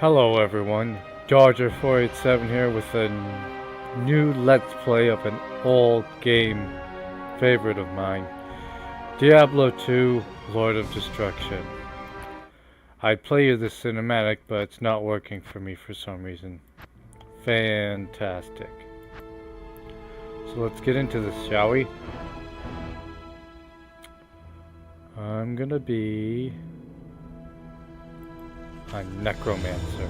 Hello everyone, Dodger487 here with a new Let's Play of an old game favorite of mine, Diablo 2 Lord of Destruction. I'd play you the cinematic, but it's not working for me for some reason. Fantastic. So let's get into this, shall we? I'm gonna be a necromancer.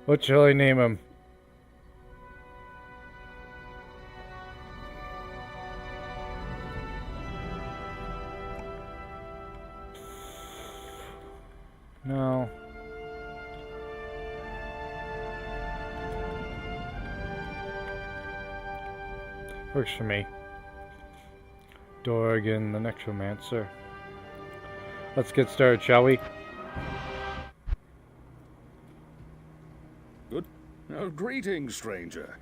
What shall I name him? No. Works for me. Dorgan the Necromancer. Let's get started, shall we? Good. Greetings, stranger.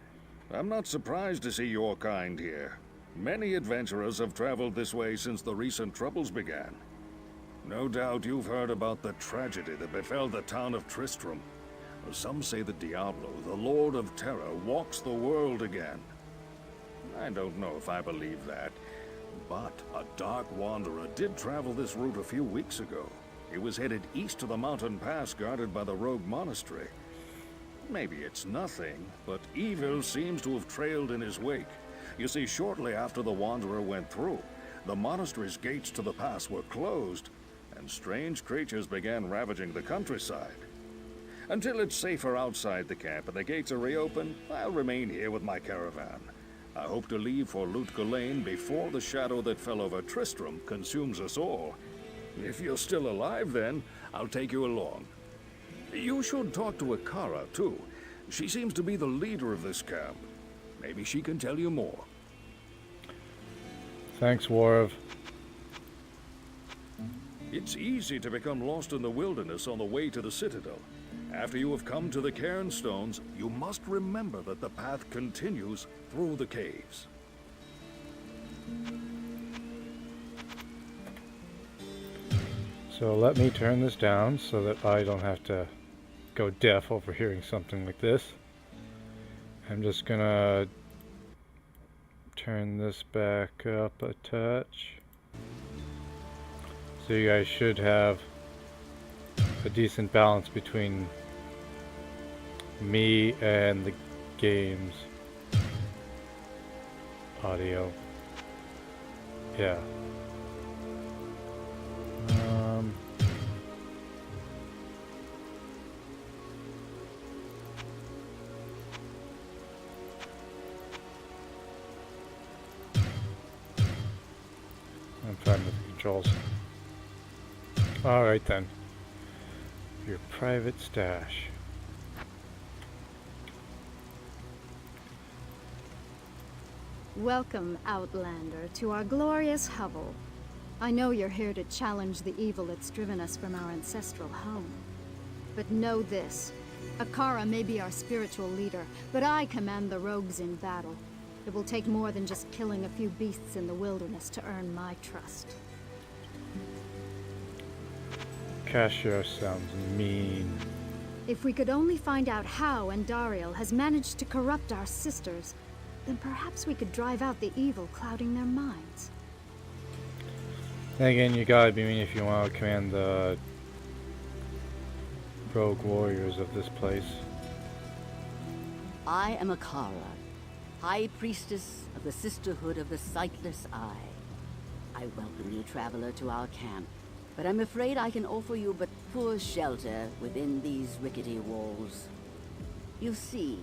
I'm not surprised to see your kind here. Many adventurers have traveled this way since the recent troubles began. No doubt you've heard about the tragedy that befell the town of Tristram. Some say that Diablo, the Lord of Terror, walks the world again. I don't know if I believe that, but a dark wanderer did travel this route a few weeks ago. He was headed east to the mountain pass guarded by the rogue monastery. Maybe it's nothing, but evil seems to have trailed in his wake. You see, shortly after the wanderer went through, the monastery's gates to the pass were closed, and strange creatures began ravaging the countryside. Until it's safer outside the camp and the gates are reopened, I'll remain here with my caravan. I hope to leave for Lutga Lane before the shadow that fell over Tristram consumes us all. If you're still alive then, I'll take you along. You should talk to Akara, too. She seems to be the leader of this camp. Maybe she can tell you more. Thanks, Warv. It's easy to become lost in the wilderness on the way to the Citadel. After you have come to the Cairnstones, you must remember that the path continues through the caves. So let me turn this down so that I don't have to go deaf overhearing something like this. I'm just gonna turn this back up a touch. So you guys should have a decent balance between me and the game's audio. Yeah. I'm fine with the controls. Alright then. Your private stash. Welcome, Outlander, to our glorious hovel. I know you're here to challenge the evil that's driven us from our ancestral home. But know this. Akara may be our spiritual leader, but I command the rogues in battle. It will take more than just killing a few beasts in the wilderness to earn my trust. Cashier sounds mean. If we could only find out how Andariel has managed to corrupt our sisters, then perhaps we could drive out the evil clouding their minds. Then again, you gotta be mean if you want to command the rogue warriors of this place. I am Akara, High Priestess of the Sisterhood of the Sightless Eye. I welcome you, traveler, to our camp, but I'm afraid I can offer you but poor shelter within these rickety walls. You see,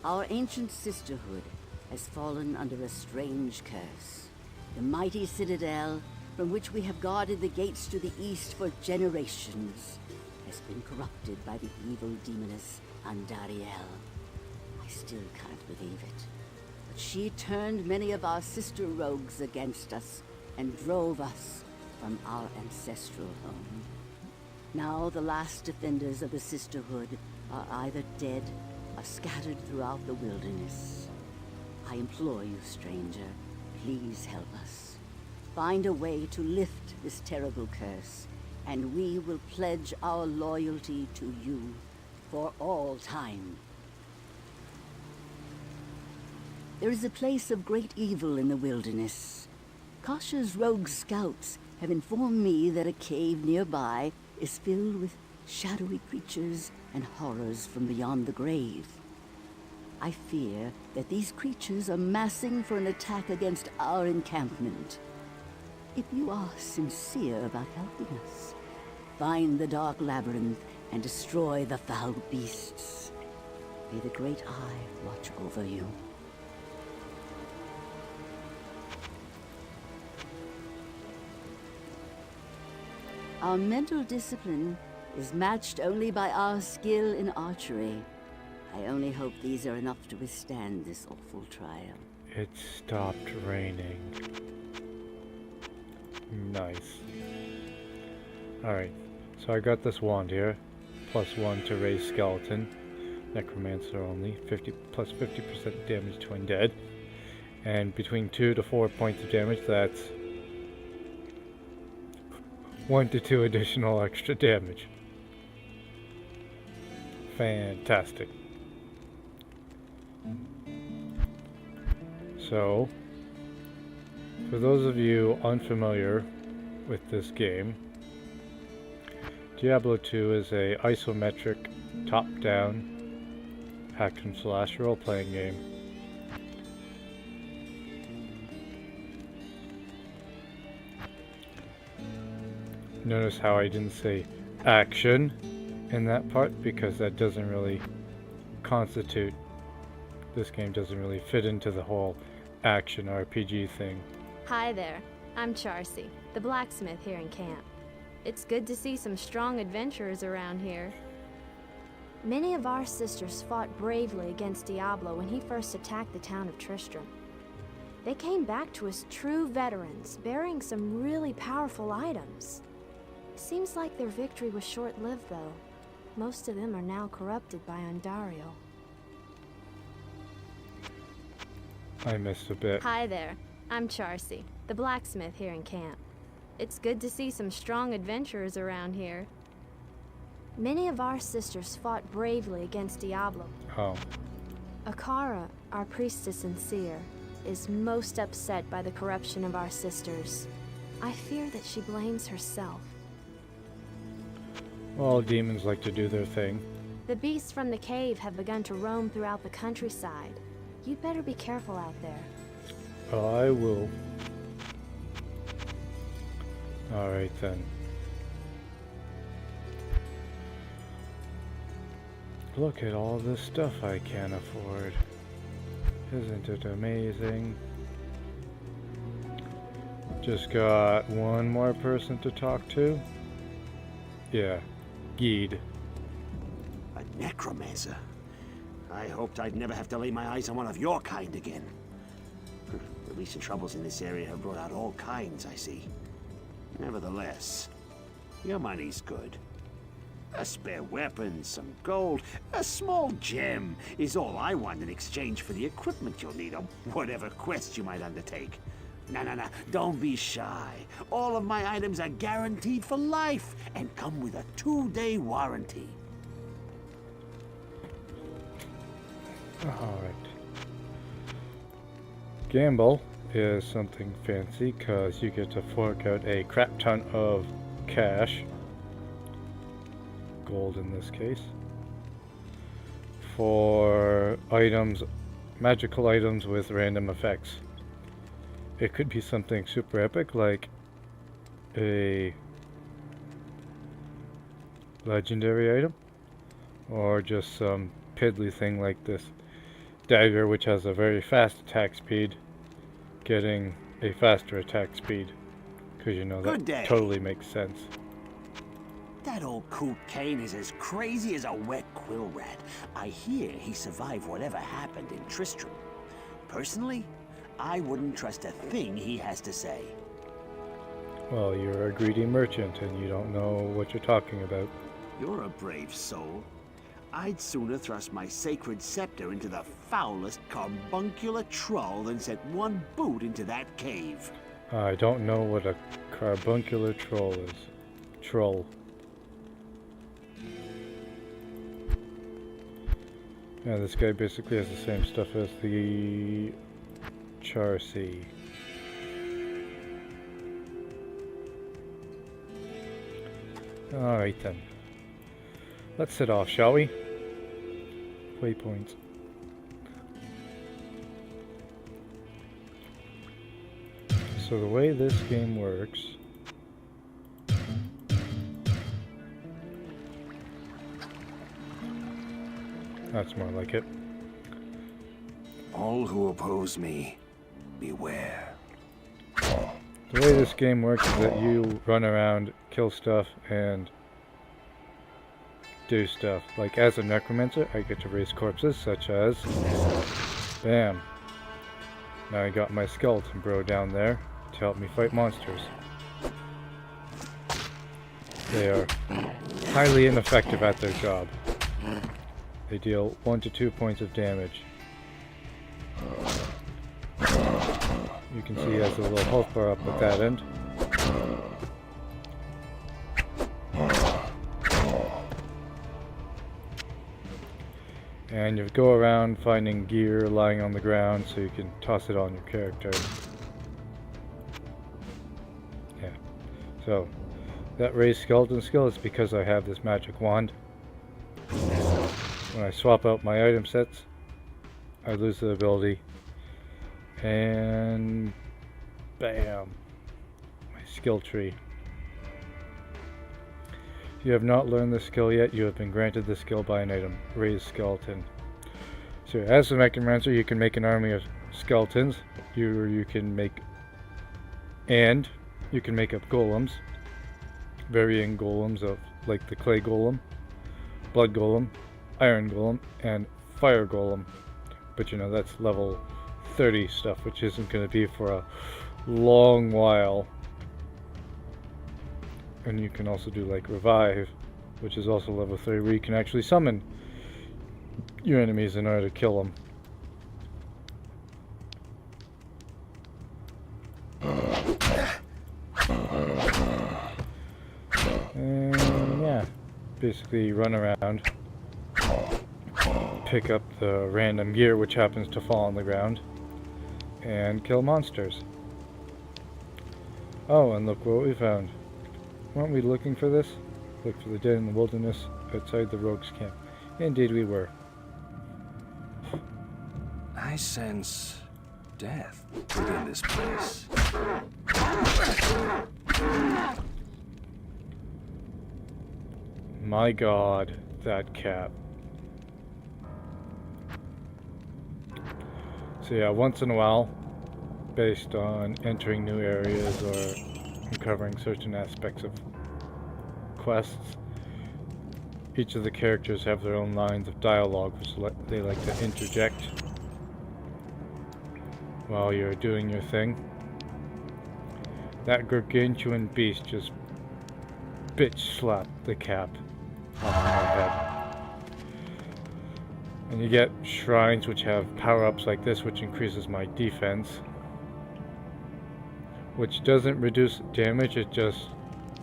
our ancient sisterhood has fallen under a strange curse. The mighty citadel, from which we have guarded the gates to the east for generations, has been corrupted by the evil demoness Andariel. I still can't believe it. But she turned many of our sister rogues against us and drove us from our ancestral home. Now the last defenders of the sisterhood are either dead or scattered throughout the wilderness. I implore you, stranger, please help us. Find a way to lift this terrible curse, and we will pledge our loyalty to you for all time. There is a place of great evil in the wilderness. Kasha's rogue scouts have informed me that a cave nearby is filled with shadowy creatures and horrors from beyond the grave. I fear that these creatures are massing for an attack against our encampment. If you are sincere about helping us, find the dark labyrinth and destroy the foul beasts. May the Great Eye watch over you. Our mental discipline is matched only by our skill in archery. I only hope these are enough to withstand this awful trial. It stopped raining. Nice. Alright, so I got this wand here. +1 to raise skeleton. Necromancer only. 50% damage to undead. And between 2 to 4 points of damage, that's 1 to 2 additional extra damage. Fantastic. So, for those of you unfamiliar with this game, Diablo 2 is a isometric, top-down, action-slash role-playing game. Notice how I didn't say action in that part, because that doesn't really constitute, this game doesn't really fit into the whole action RPG thing. Hi there, I'm Charcy, the blacksmith here in camp. It's good to see some strong adventurers around here. Many of our sisters fought bravely against Diablo when he first attacked the town of Tristram. They came back to us true veterans, bearing some really powerful items. Seems like their victory was short-lived, though. Most of them are now corrupted by Ondario. I missed a bit. Hi there, I'm Charcy, the blacksmith here in camp. It's good to see some strong adventurers around here. Many of our sisters fought bravely against Diablo. Oh. Akara, our priestess and seer, is most upset by the corruption of our sisters. I fear that she blames herself. Well, demons like to do their thing. The beasts from the cave have begun to roam throughout the countryside. You'd better be careful out there. I will. Alright then. Look at all this stuff I can afford. Isn't it amazing? Just got one more person to talk to. Yeah, Geed. A necromancer? I hoped I'd never have to lay my eyes on one of your kind again. The recent troubles in this area have brought out all kinds, I see. Nevertheless, your money's good. A spare weapon, some gold, a small gem is all I want in exchange for the equipment you'll need on whatever quest you might undertake. No, don't be shy. All of my items are guaranteed for life and come with a 2-day warranty. Alright. Gamble is something fancy because you get to fork out a crap ton of cash, gold in this case, for items, magical items with random effects. It could be something super epic like a legendary item, or just some piddly thing like this dagger, which has a very fast attack speed, getting a faster attack speed, because you know that totally makes sense. That old coot Kane is as crazy as a wet quill rat. I hear he survived whatever happened in Tristram. Personally, I wouldn't trust a thing he has to say. Well, you're a greedy merchant and you don't know what you're talking about. You're a brave soul. I'd sooner thrust my sacred scepter into the foulest carbuncular troll than set one boot into that cave. I don't know what a carbuncular troll is. Troll. Yeah, this guy basically has the same stuff as the Charcy. Alright then. Let's set off, shall we? Waypoints. So the way this game works... That's more like it. All who oppose me, beware. The way this game works is that you run around, kill stuff, and do stuff. Like as a necromancer, I get to raise corpses, such as... Bam! Now I got my skeleton bro down there to help me fight monsters. They are highly ineffective at their job. They deal 1 to 2 points of damage. You can see he has a little health bar up at that end. And you go around finding gear lying on the ground so you can toss it on your character. Yeah. So, that raised skeleton skill is because I have this magic wand. When I swap out my item sets, I lose the ability. And bam, my skill tree. If you have not learned this skill yet, you have been granted this skill by an item, Raised Skeleton. So as a necromancer, you can make an army of skeletons. You can make up golems, varying golems of like the clay golem, blood golem, iron golem, and fire golem. But you know, that's level 30 stuff, which isn't going to be for a long while. And you can also do like revive, which is also level 30, where you can actually summon your enemies in order to kill them. And yeah, basically run around, pick up the random gear which happens to fall on the ground, and kill monsters. Oh, and look what we found. Weren't we looking for this? Look for the dead in the wilderness outside the rogues' camp. Indeed we were. I sense death within this place. My god, that cat. So yeah, once in a while, based on entering new areas or uncovering certain aspects of quests, each of the characters have their own lines of dialogue which they like to interject while you're doing your thing. That gargantuan beast just bitch slapped the cap on my head. And you get shrines which have power-ups like this, which increases my defense, which doesn't reduce damage, it just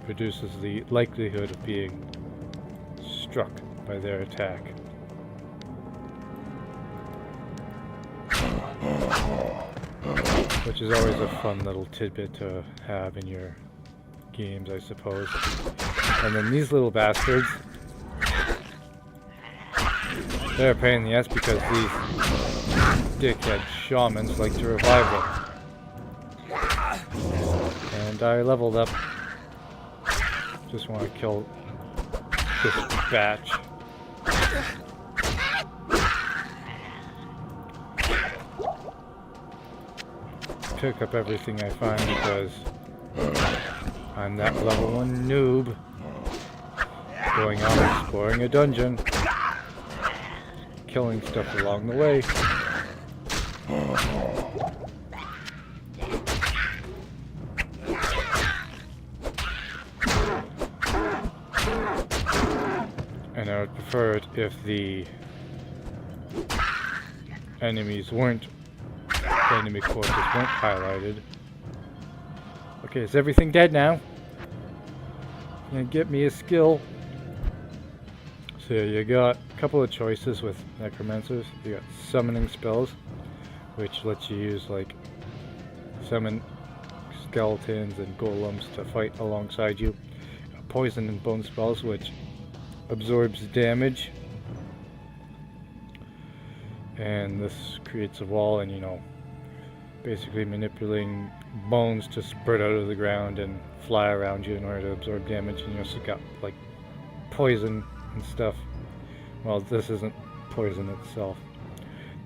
reduces the likelihood of being struck by their attack. Which is always a fun little tidbit to have in your games, I suppose. And then these little bastards, they're a pain in the ass because these dickhead shamans like to revive them. And I leveled up. Just want to kill this batch. Pick up everything I find because I'm that level 1 noob going out exploring a dungeon, killing stuff along the way. And I would prefer it if the enemy corpses weren't highlighted. Okay, is everything dead now? And get me a skill. So you got a couple of choices with necromancers. You got summoning spells, which lets you use like summon skeletons and golems to fight alongside you. Poison and bone spells, which absorbs damage, and this creates a wall, and you know, basically manipulating bones to spread out of the ground and fly around you in order to absorb damage. And you also got like poison and stuff. Well, this isn't poison itself.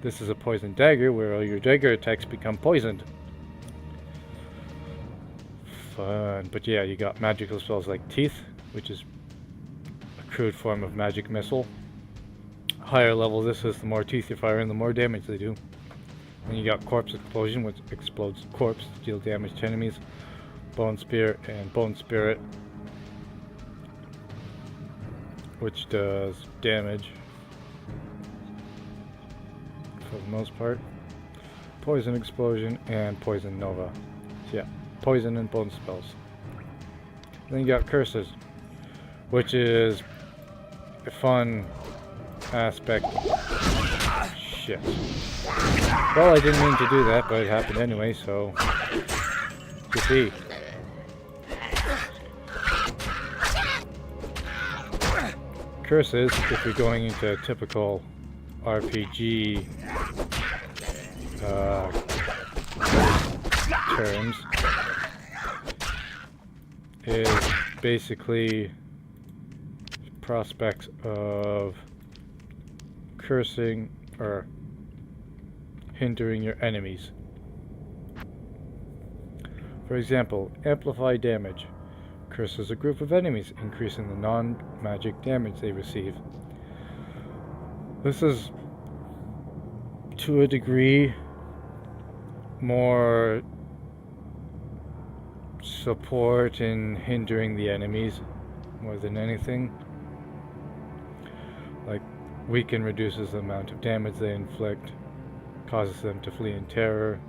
This is a poison dagger where all your dagger attacks become poisoned. Fun. But yeah, you got magical spells like Teeth, which is a crude form of magic missile. Higher level this is, the more teeth you fire and the more damage they do. Then you got Corpse Explosion, which explodes corpse to deal damage to enemies. Bone Spear and Bone Spirit, which does damage for the most part. Poison Explosion and Poison Nova. So yeah, poison and bone spells. Then you got Curses, which is a fun aspect. Shit. Well, I didn't mean to do that, but it happened anyway, so you see. Curses, if you're going into typical RPG terms, is basically prospects of cursing or hindering your enemies. For example, amplify damage. Curses a group of enemies, increasing the non-magic damage they receive. This is, to a degree, more support in hindering the enemies more than anything. Like, weaken reduces the amount of damage they inflict, causes them to flee in terror,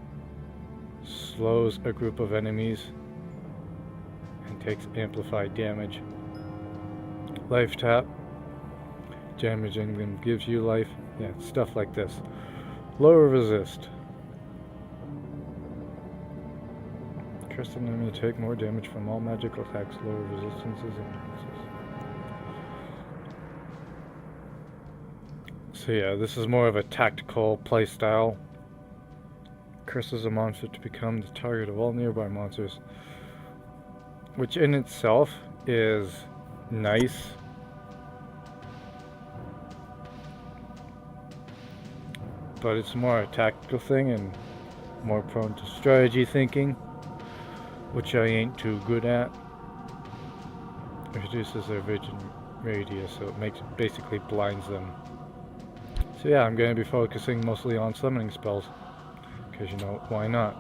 slows a group of enemies, and takes amplified damage. Life tap, damaging them gives you life. Yeah, stuff like this. Lower resist. Cursed enemy take more damage from all magical attacks. Lower resistances and weaknesses. So yeah, this is more of a tactical playstyle. Curses a monster to become the target of all nearby monsters, which in itself is nice. But it's more a tactical thing and more prone to strategy thinking, which I ain't too good at. It reduces their vision radius, so it basically blinds them. So yeah, I'm going to be focusing mostly on summoning spells, because you know, why not?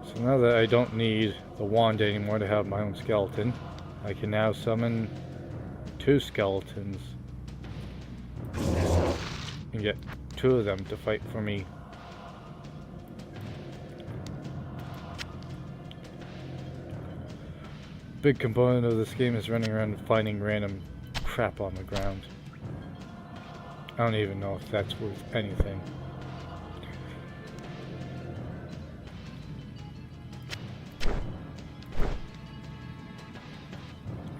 So now that I don't need the wand anymore to have my own skeleton, I can now summon 2 skeletons and get 2 of them to fight for me. Big component of this game is running around and finding random crap on the ground. I don't even know if that's worth anything.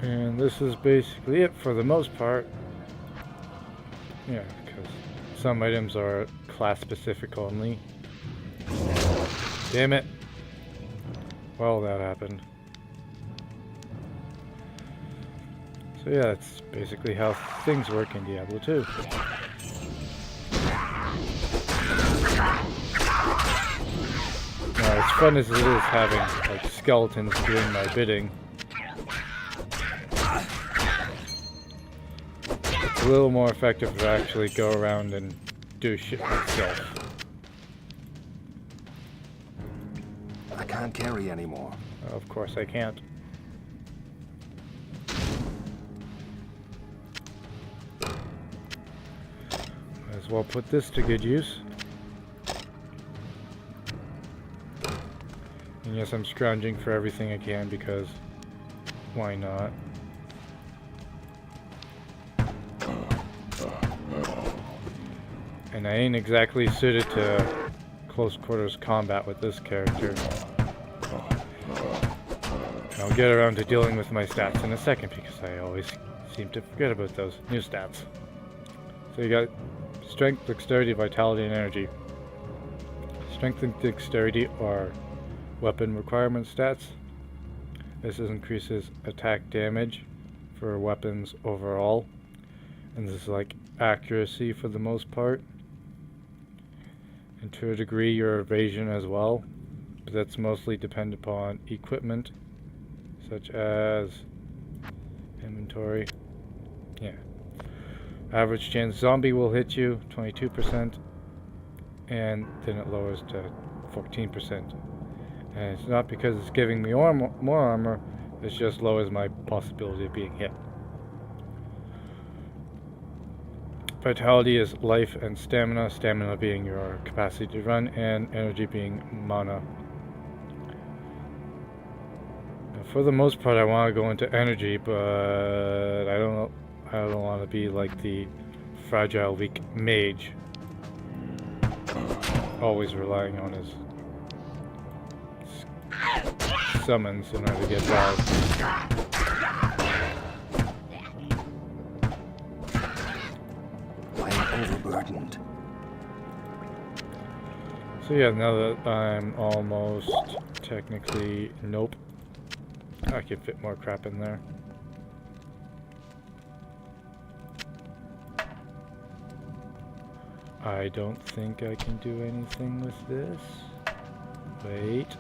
And this is basically it for the most part. Yeah, because some items are class specific only. Damn it. Well, that happened. So yeah, that's basically how things work in Diablo 2. Now, as fun as it is having like skeletons doing my bidding, it's a little more effective to actually go around and do shit myself. I can't carry anymore. Of course I can't. Might as well put this to good use. And yes, I'm scrounging for everything I can because why not? And I ain't exactly suited to close quarters combat with this character. I'll get around to dealing with my stats in a second because I always seem to forget about those new stats. So you got strength, dexterity, vitality, and energy. Strength and dexterity are weapon requirement stats. This increases attack damage for weapons overall. And this is like accuracy for the most part. And to a degree your evasion as well. But that's mostly dependent upon equipment, such as inventory. Yeah. Average chance zombie will hit you, 22. And then it lowers to 14%. And it's not because it's giving me more armor, it just lowers my possibility of being hit. Vitality is life and stamina, stamina being your capacity to run, and energy being mana. Now, for the most part I want to go into energy, but I don't want to be like the fragile, weak mage, always relying on his summons in order to get by. Overburdened. So yeah, now that I'm almost technically... Nope. I can fit more crap in there. I don't think I can do anything with this. Wait.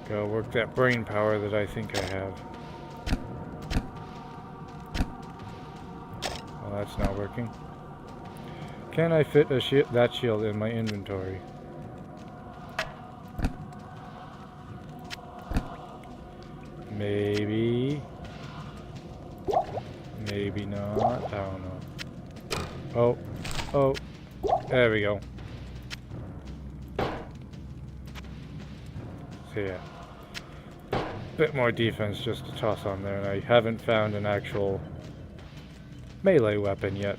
Gotta work that brain power that I think I have. Well, that's not working. Can I fit a that shield in my inventory? Maybe. Maybe not. I don't know. Oh. There we go. So yeah. Bit more defense just to toss on there, and I haven't found an actual melee weapon yet.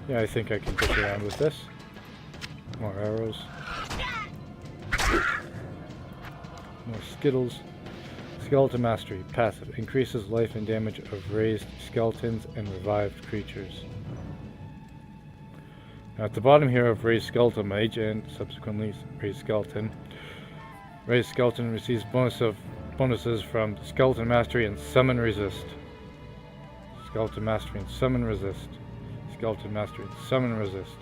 Yeah, I think I can get around with this. More arrows. More skittles. Skeleton Mastery. Passive. Increases life and damage of raised skeletons and revived creatures. Now at the bottom here of Raised Skeleton Mage and subsequently Raised Skeleton. Raised Skeleton receives bonuses from Skeleton Mastery and Summon Resist. Skeleton Mastery and Summon Resist. Skeleton Mastery and Summon Resist.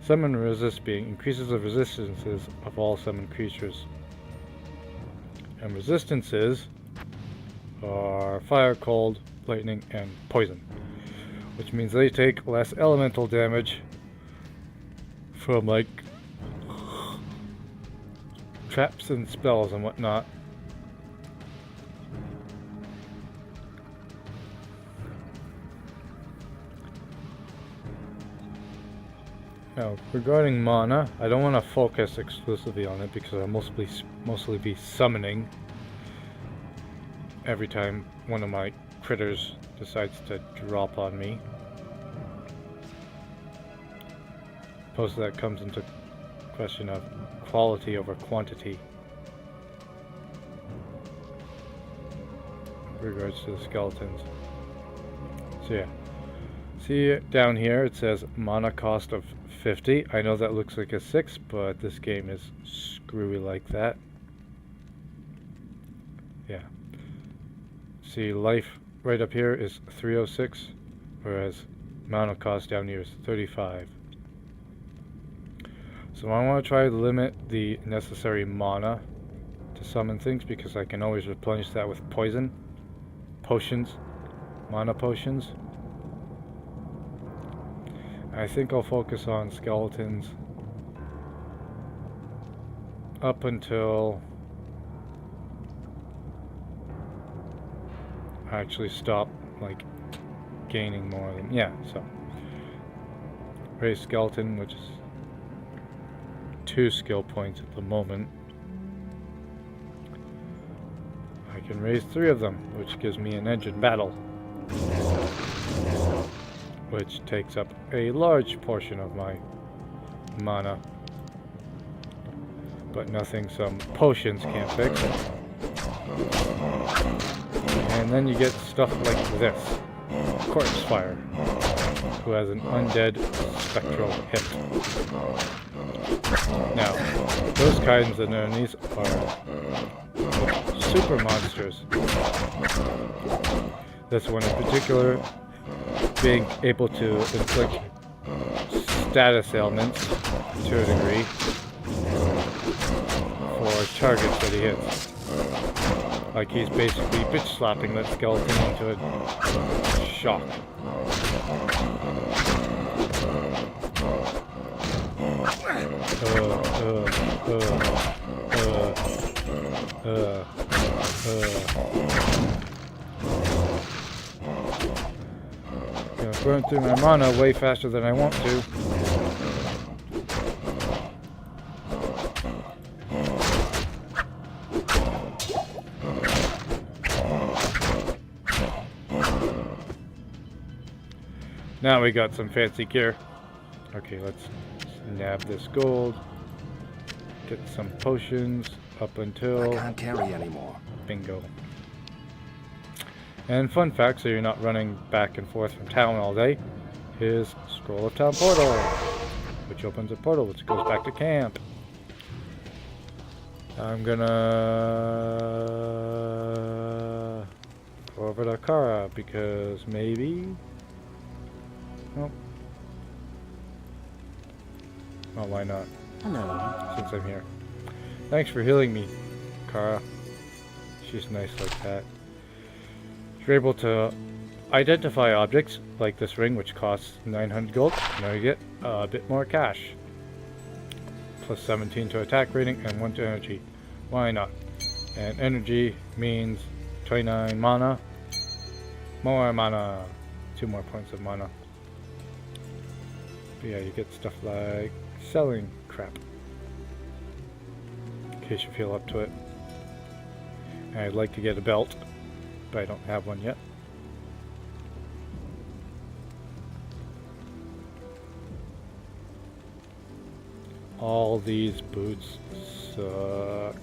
Summon Resist being increases the resistances of all summoned creatures. And resistances are fire, cold, lightning, and poison. Which means they take less elemental damage from like traps and spells and whatnot. Now, regarding mana, I don't want to focus exclusively on it because I'll mostly be summoning every time one of my critters decides to drop on me. Most of that comes into question of quality over quantity in regards to the skeletons. So yeah. See down here it says mana cost of 50. I know that looks like a 6, but this game is screwy like that. Yeah. See, life right up here is 306, whereas mana cost down here is 35. So I want to try to limit the necessary mana to summon things because I can always replenish that with poison, potions, mana potions. I think I'll focus on skeletons up until I actually stop, like, gaining more of them. Yeah, so. Raise skeleton, which is 2 skill points at the moment. I can raise 3 of them, which gives me an engine battle, which takes up a large portion of my mana, but nothing some potions can't fix. And then you get stuff like this, Corpse Fire, who has an undead spectral hit. Now, those kinds of enemies are super monsters. This one in particular, being able to inflict status ailments to a degree for targets that he hits. Like he's basically bitch slapping that skeleton into a shock. Gonna burn through my mana way faster than I want to. Now we got some fancy gear. Okay, let's nab this gold. Get some potions up until... I can't carry anymore. Bingo. And fun fact, so you're not running back and forth from town all day, is Scroll of Town Portal, which opens a portal which goes back to camp. I'm gonna go over to Kara because maybe... Oh. Oh, why not? Hello. Since I'm here. Thanks for healing me, Kara. She's nice like that. You're able to identify objects like this ring, which costs 900 gold. Now you get a bit more cash. Plus 17 to attack rating and 1 to energy. Why not? And energy means 29 mana. More mana. 2 more points of mana. But yeah, you get stuff like selling crap. In case you feel up to it. And I'd like to get a belt, but I don't have one yet. All these boots suck.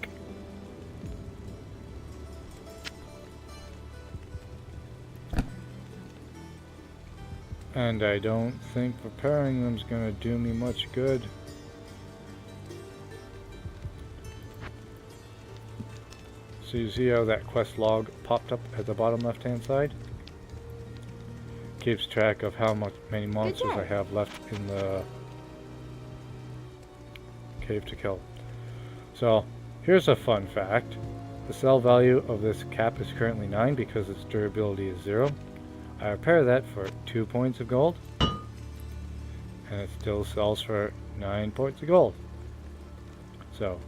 And I don't think preparing them is going to do me much good. So you see how that quest log popped up at the bottom left hand side? Keeps track of how many monsters I have left in the cave to kill. So here's a fun fact. The sell value of this cap is currently 9 because its durability is 0. I repair that for 2 points of gold, and it still sells for 9 points of gold. So,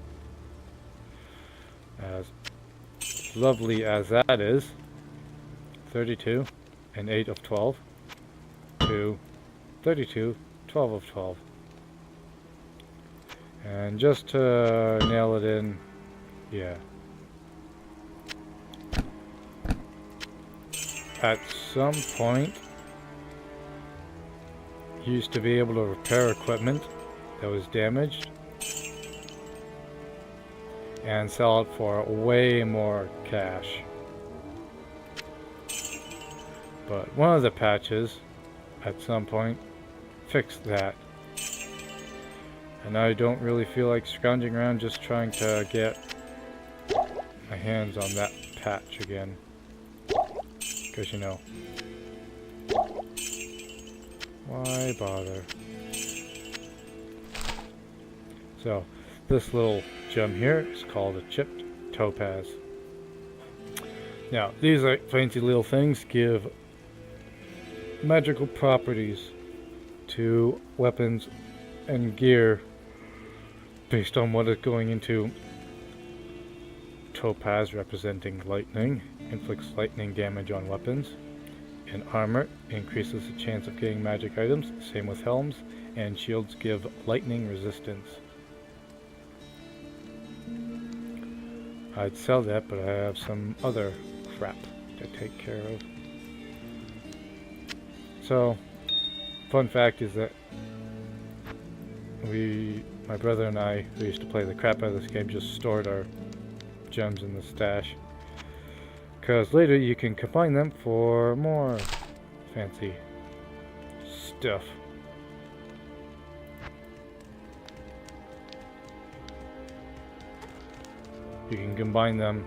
as lovely as that is, 32 and 8 of 12 to 32, 12 of 12. And just to nail it in, yeah. At some point, you used to be able to repair equipment that was damaged and sell it for way more cash. But one of the patches at some point fixed that. And I don't really feel like scrounging around just trying to get my hands on that patch again. Because, you know, why bother? So, this little gem here is called a chipped topaz. Now, these are fancy little things give magical properties to weapons and gear based on what is going into. Topaz representing lightning, inflicts lightning damage on weapons. And armor increases the chance of getting magic items, same with helms, and shields give lightning resistance. I'd sell that, but I have some other crap to take care of. So, fun fact is that my brother and I, who used to play the crap out of this game, just stored our gems in the stash. Because later you can combine them for more fancy stuff. You can combine them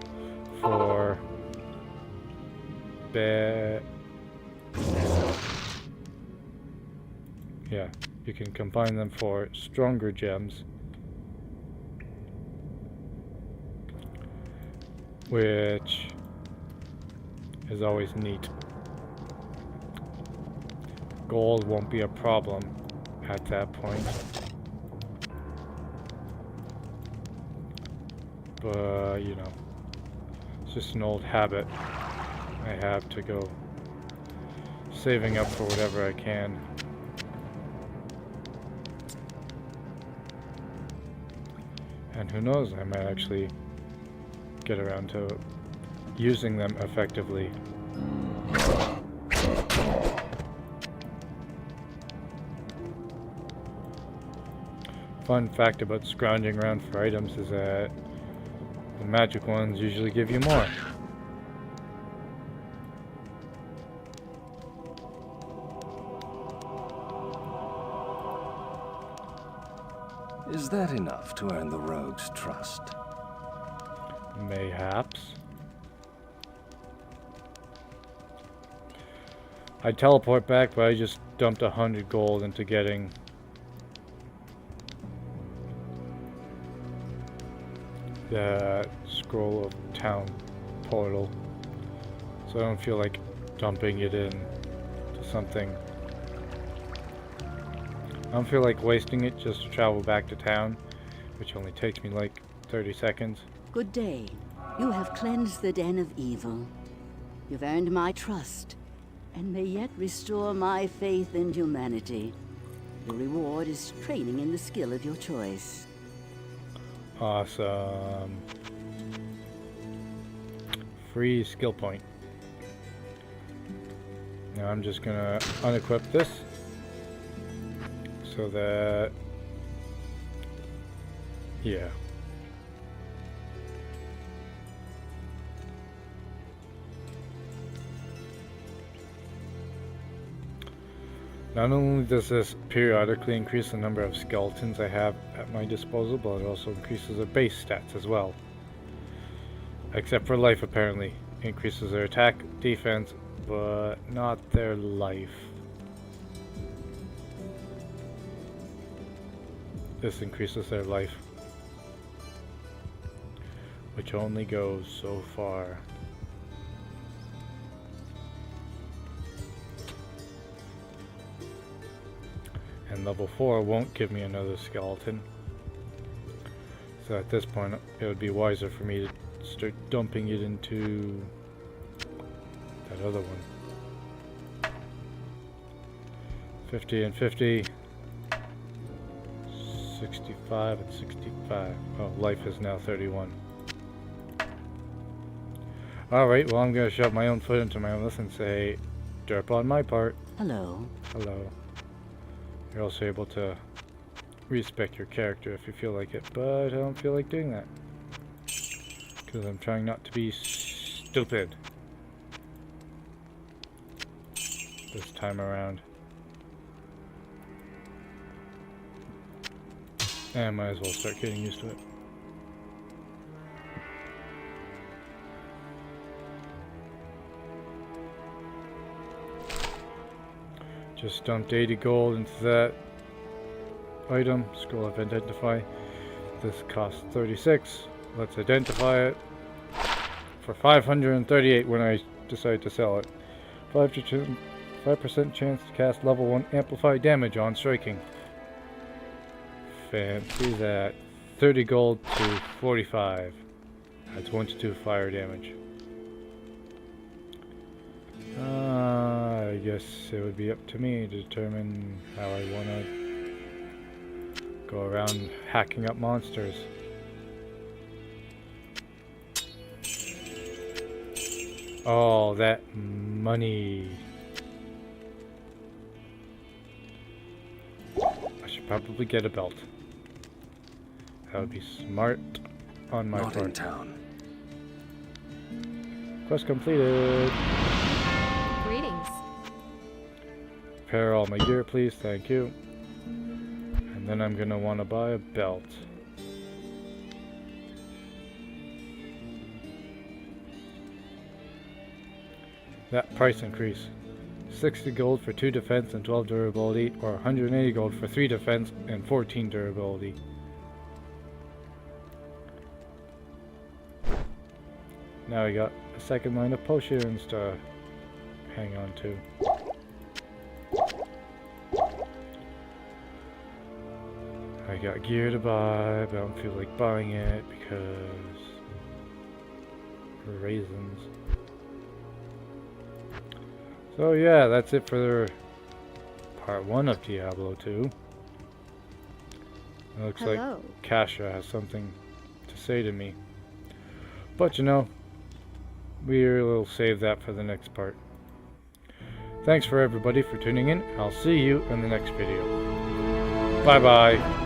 for you can combine them for stronger gems, which is always neat. Gold won't be a problem at that point. But, you know, it's just an old habit I have to go saving up for whatever I can. And who knows, I might actually get around to using them effectively. Fun fact about scrounging around for items is that the magic ones usually give you more. Is that enough to earn the rogue's trust? Mayhaps. I teleport back, but I just dumped 100 gold into getting the scroll of town portal, so I don't feel like dumping it in to something. I don't feel like wasting it just to travel back to town, which only takes me like 30 seconds. Good day. You have cleansed the den of evil. You've earned my trust, and may yet restore my faith in humanity. The reward is training in the skill of your choice. Awesome. Free skill point. Now I'm just gonna unequip this so that, yeah. Not only does this periodically increase the number of skeletons I have at my disposal, but it also increases their base stats as well. Except for life, apparently. Increases their attack, defense, but not their life. This increases their life, which only goes so far. And level 4 won't give me another skeleton. So at this point, it would be wiser for me to start dumping it into that other one. 50 and 50. 65 and 65. Oh, life is now 31. Alright, well I'm going to shove my own foot into my own list and say, derp on my part. Hello. Hello. You're also able to respec your character if you feel like it, but I don't feel like doing that. Because I'm trying not to be stupid this time around. And I might as well start getting used to it. Just dumped 80 gold into that item, scroll of identify. This costs 36. Let's identify it for 538 when I decide to sell it. 5% chance to cast level 1 amplified damage on striking. Fancy that. 30 gold to 45. Adds 1 to 2 fire damage. I guess it would be up to me to determine how I want to go around hacking up monsters. Oh, that money. I should probably get a belt. That would be smart on my Not part. in town. Quest completed. Greetings. Repair all my gear, please. Thank you. And then I'm gonna want to buy a belt. That price increase. 60 gold for 2 defense and 12 durability, or 180 gold for 3 defense and 14 durability. Now we got a second line of potions to hang on to. I got gear to buy, but I don't feel like buying it because raisins. So yeah, that's it for part 1 of Diablo 2. It looks like Hello. Kasha has something to say to me. But you know, we'll save that for the next part. Thanks for everybody for tuning in. I'll see you in the next video. Bye bye.